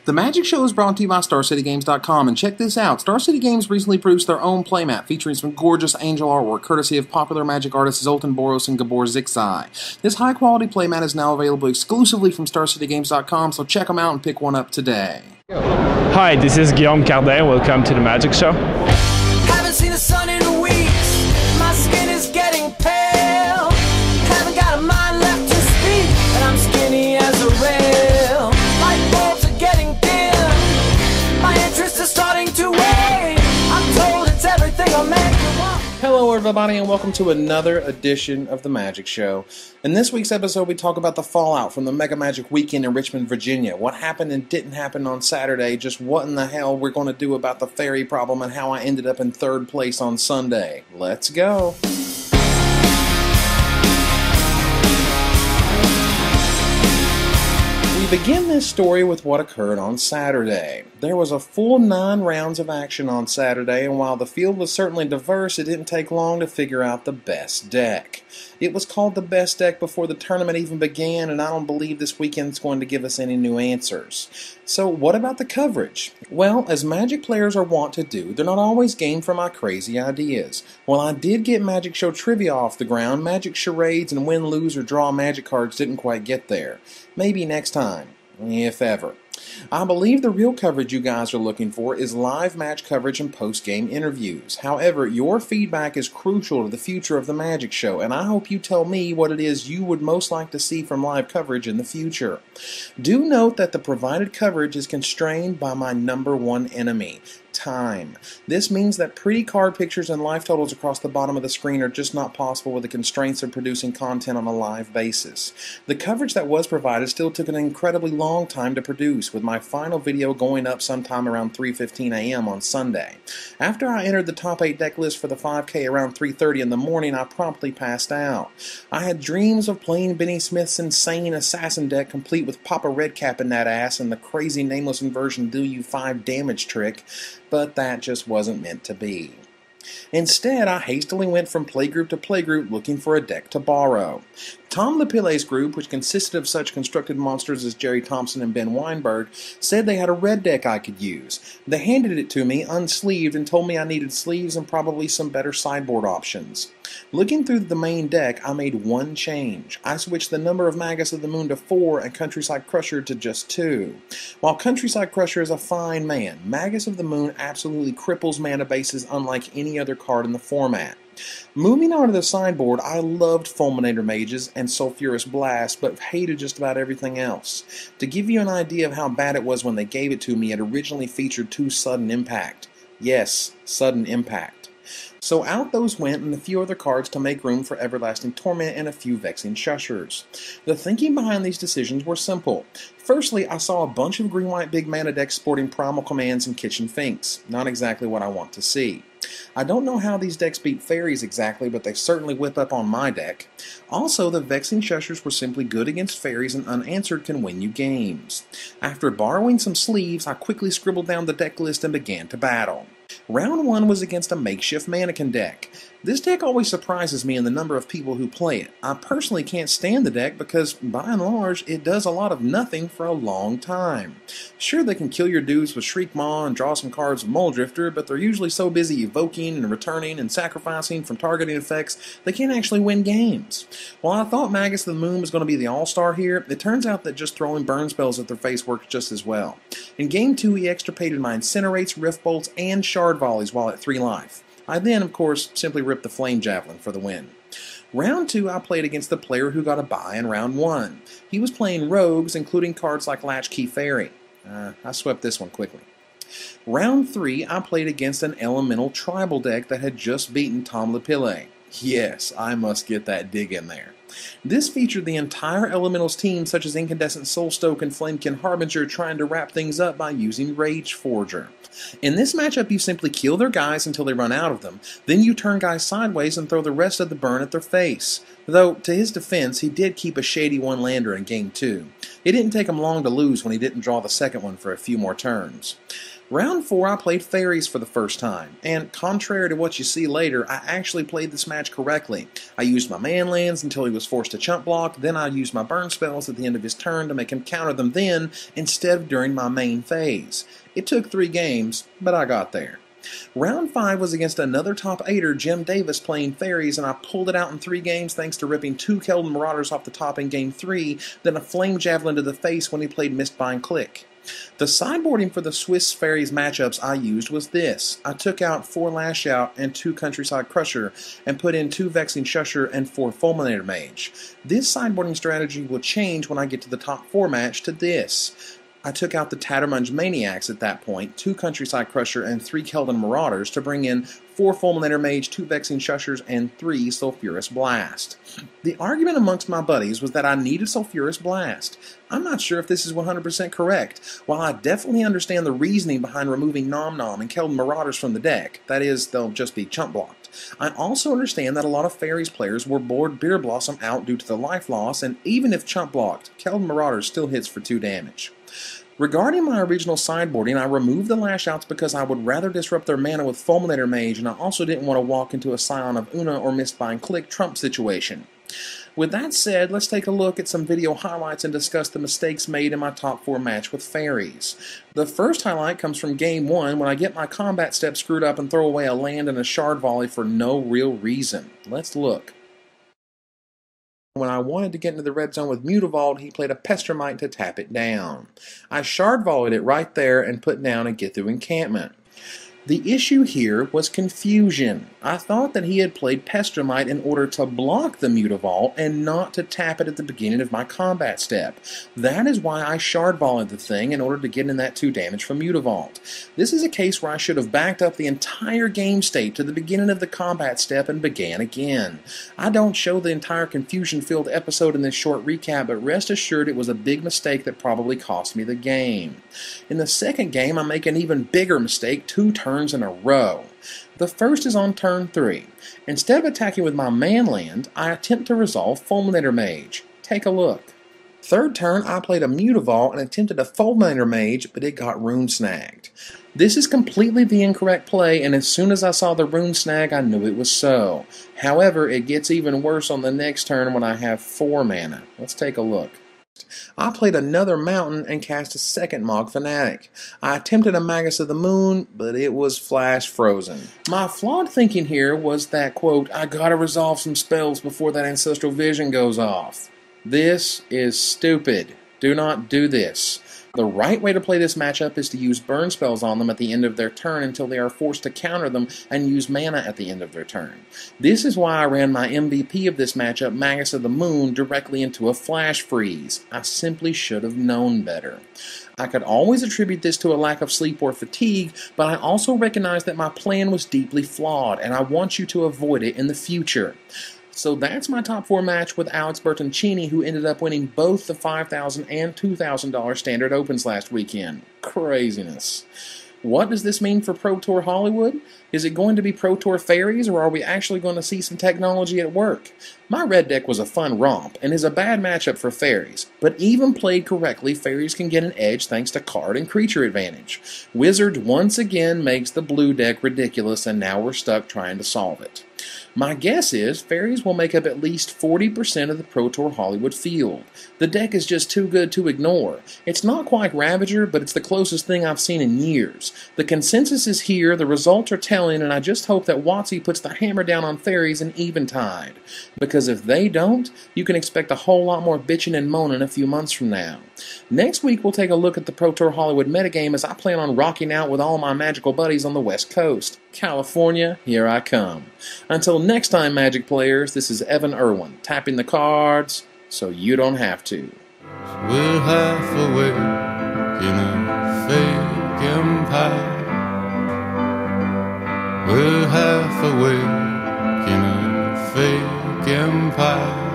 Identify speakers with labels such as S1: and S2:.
S1: The Magic Show is brought to you by StarCityGames.com, and check this out. Star City Games recently produced their own playmat featuring some gorgeous angel artwork courtesy of popular Magic artists Zoltan Boros and Gabor Zixai. This high-quality playmat is now available exclusively from StarCityGames.com, so check them out and pick one up today.
S2: Hi, this is Guillaume Cardin. Welcome to the Magic Show.
S3: Haven't seen the sun in weeks. My skin is getting pale. Haven't got a mind left to speak, and I'm skinny as a rail. Light bulbs are getting dim. My interest is starting to wane. I'm told it's everything a man can want.
S1: Hello everybody, and welcome to another edition of The Magic Show. In this week's episode, we talk about the fallout from the Mega Magic weekend in Richmond, Virginia. What happened and didn't happen on Saturday, just what in the hell we're going to do about the Faerie problem, and how I ended up in third place on Sunday. Let's go! We begin this story with what occurred on Saturday. There was a full 9 rounds of action on Saturday, and while the field was certainly diverse, it didn't take long to figure out the best deck. It was called the best deck before the tournament even began, and I don't believe this weekend's going to give us any new answers. So what about the coverage? Well, as Magic players are wont to do, they're not always game for my crazy ideas. While I did get Magic Show trivia off the ground, Magic charades and win, lose, or draw Magic cards didn't quite get there. Maybe next time, if ever. I believe the real coverage you guys are looking for is live match coverage and post-game interviews. However, your feedback is crucial to the future of the Magic Show, and I hope you tell me what it is you would most like to see from live coverage in the future. Do note that the provided coverage is constrained by my number one enemy, time. This means that pretty card pictures and life totals across the bottom of the screen are just not possible with the constraints of producing content on a live basis. The coverage that was provided still took an incredibly long time to produce, with my final video going up sometime around 3:15 a.m. on Sunday. After I entered the top 8 deck list for the 5K around 3:30 in the morning, I promptly passed out. I had dreams of playing Benny Smith's insane assassin deck complete with Papa Redcap in that ass and the crazy nameless inversion do you 5 damage trick, but that just wasn't meant to be. Instead, I hastily went from playgroup to playgroup looking for a deck to borrow. Tom LePille's group, which consisted of such constructed monsters as Jerry Thompson and Ben Weinberg, said they had a red deck I could use. They handed it to me unsleeved and told me I needed sleeves and probably some better sideboard options. Looking through the main deck, I made one change. I switched the number of Magus of the Moon to 4 and Countryside Crusher to just 2. While Countryside Crusher is a fine man, Magus of the Moon absolutely cripples mana bases unlike any other card in the format. Moving on to the sideboard, I loved Fulminator Mages and Sulphurous Blast, but hated just about everything else. To give you an idea of how bad it was when they gave it to me, it originally featured 2 Sudden Impact. Yes, Sudden Impact. So out those went and a few other cards to make room for Everlasting Torment and a few Vexing Shushers. The thinking behind these decisions were simple. Firstly, I saw a bunch of green-white big mana decks sporting Primal Commands and Kitchen Finks. Not exactly what I want to see. I don't know how these decks beat Fairies exactly, but they certainly whip up on my deck. Also, the Vexing Shushers were simply good against Fairies and unanswered can win you games. After borrowing some sleeves, I quickly scribbled down the deck list and began to battle. Round 1 was against a makeshift mannequin deck. This deck always surprises me in the number of people who play it. I personally can't stand the deck because, by and large, it does a lot of nothing for a long time. Sure, they can kill your dudes with Shriekmaw and draw some cards with Muldrifter, but they're usually so busy evoking and returning and sacrificing from targeting effects, they can't actually win games. While I thought Magus of the Moon was going to be the all-star here, it turns out that just throwing burn spells at their face works just as well. In Game 2, he extirpated my Incinerates, Rift Bolts, and Shard Volleys while at 3 life. I then, of course, simply ripped the Flame Javelin for the win. Round 2, I played against the player who got a bye in round 1. He was playing rogues, including cards like Latchkey Faerie. I swept this one quickly. Round 3, I played against an elemental tribal deck that had just beaten Tom LePille. Yes, I must get that dig in there. This featured the entire Elementals team, such as Incandescent Soulstoke and Flamekin Harbinger, trying to wrap things up by using Rage Forger. In this matchup, you simply kill their guys until they run out of them, then you turn guys sideways and throw the rest of the burn at their face. Though, to his defense, he did keep a shady one-lander in Game 2. It didn't take him long to lose when he didn't draw the second one for a few more turns. Round 4, I played Fairies for the first time, and contrary to what you see later, I actually played this match correctly. I used my man lands until he was forced to chump block, then I used my burn spells at the end of his turn to make him counter them then, instead of during my main phase. It took 3 games, but I got there. Round 5 was against another top 8er, Jim Davis, playing Fairies, and I pulled it out in 3 games thanks to ripping 2 Keldon Marauders off the top in Game 3, then a Flame Javelin to the face when he played Mistbind Click. The sideboarding for the Swiss Fairies matchups I used was this. I took out 4 Lash Out and 2 Countryside Crusher, and put in 2 Vexing Shusher and 4 Fulminator Mage. This sideboarding strategy will change when I get to the top 4 match to this. I took out the Tattermunge Maniacs at that point, 2 Countryside Crusher and 3 Keldon Marauders to bring in 4 Fulminator Mage, 2 Vexing Shushers, and 3 Sulphurous Blast. The argument amongst my buddies was that I needed Sulphurous Blast. I'm not sure if this is 100% correct. While I definitely understand the reasoning behind removing Nom Nom and Keldon Marauders from the deck, that is, they'll just be chump blocked, I also understand that a lot of Fairies players will board Beer Blossom out due to the life loss, and even if chump blocked, Keldon Marauders still hits for 2 damage. Regarding my original sideboarding, I removed the Lash Outs because I would rather disrupt their mana with Fulminator Mage, and I also didn't want to walk into a Scion of Una or Mistbind Click trump situation. With that said, let's take a look at some video highlights and discuss the mistakes made in my top 4 match with Fairies. The first highlight comes from Game 1 when I get my combat step screwed up and throw away a land and a Shard Volley for no real reason. Let's look. When I wanted to get into the red zone with Mutavault, he played a Pestermite to tap it down. I Shard Volleyed it right there and put down a Get Through Encampment. The issue here was confusion. I thought that he had played Pestermite in order to block the Mutavault and not to tap it at the beginning of my combat step. That is why I Shard Volleyed the thing in order to get in that 2 damage from Mutavault. This is a case where I should have backed up the entire game state to the beginning of the combat step and began again. I don't show the entire confusion-filled episode in this short recap, but rest assured it was a big mistake that probably cost me the game. In the second game, I make an even bigger mistake 2 turns in a row. The first is on turn 3. Instead of attacking with my man land, I attempt to resolve Fulminator Mage. Take a look. Third turn, I played a Mutavault and attempted a Fulminator Mage, but it got rune snagged. This is completely the incorrect play, and as soon as I saw the rune snag, I knew it was so. However, it gets even worse on the next turn when I have 4 mana. Let's take a look. I played another Mountain and cast a second Mog Fanatic. I attempted a Magus of the Moon, but it was flash frozen. My flawed thinking here was that, quote, I gotta resolve some spells before that Ancestral Vision goes off. This is stupid. Do not do this. The right way to play this matchup is to use burn spells on them at the end of their turn until they are forced to counter them and use mana at the end of their turn. This is why I ran my MVP of this matchup, Magus of the Moon, directly into a flash freeze. I simply should have known better. I could always attribute this to a lack of sleep or fatigue, but I also recognize that my plan was deeply flawed, and I want you to avoid it in the future. So that's my top 4 match with Alex Bertoncini, who ended up winning both the $5,000 and $2,000 standard opens last weekend. Craziness. What does this mean for Pro Tour Hollywood? Is it going to be Pro Tour Fairies, or are we actually going to see some technology at work? My red deck was a fun romp, and is a bad matchup for Fairies, but even played correctly, Fairies can get an edge thanks to card and creature advantage. Wizard once again makes the blue deck ridiculous, and now we're stuck trying to solve it. My guess is Fairies will make up at least 40% of the Pro Tour Hollywood field. The deck is just too good to ignore. It's not quite Ravager, but it's the closest thing I've seen in years. The consensus is here, the results are telling, and I just hope that WotC puts the hammer down on Fairies in eventide. Because if they don't, you can expect a whole lot more bitching and moaning a few months from now. Next week we'll take a look at the Pro Tour Hollywood metagame as I plan on rocking out with all my magical buddies on the West Coast. California, here I come. Until next time, Magic players, this is Evan Irwin, tapping the cards so you don't have to.
S4: We're half awake in a fake empire. We're half awake in a fake empire.